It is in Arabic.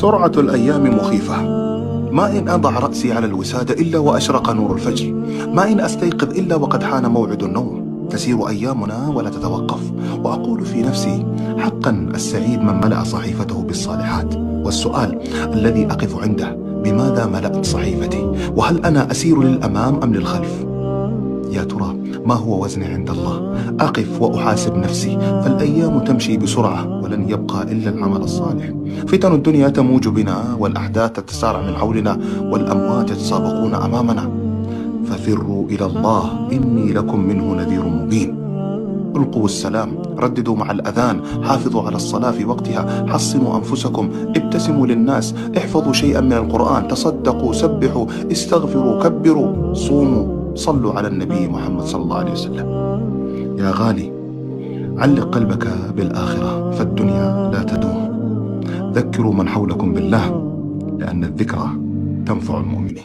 سرعة الأيام مخيفة. ما إن أضع رأسي على الوسادة إلا وأشرق نور الفجر، ما إن أستيقظ إلا وقد حان موعد النوم. تسير أيامنا ولا تتوقف، وأقول في نفسي: حقا السعيد من ملأ صحيفته بالصالحات. والسؤال الذي أقف عنده: بماذا ملأت صحيفتي؟ وهل أنا أسير للأمام أم للخلف؟ يا ترى ما هو وزني عند الله؟ أقف وأحاسب نفسي، فالأيام تمشي بسرعة ولن يبقى إلا العمل الصالح. فتن الدنيا تموج بنا، والأحداث تتسارع من حولنا، والأموات يتسابقون أمامنا. ففروا إلى الله إني لكم منه نذير مبين. ألقوا السلام، رددوا مع الأذان، حافظوا على الصلاة في وقتها، حصنوا أنفسكم، ابتسموا للناس، احفظوا شيئا من القرآن، تصدقوا، سبحوا، استغفروا، كبروا، صوموا، صلوا على النبي محمد صلى الله عليه وسلم. يا غالي، علق قلبك بالآخرة، فالدنيا لا تدوم. ذكروا من حولكم بالله، لأن الذكرى تنفع المؤمنين.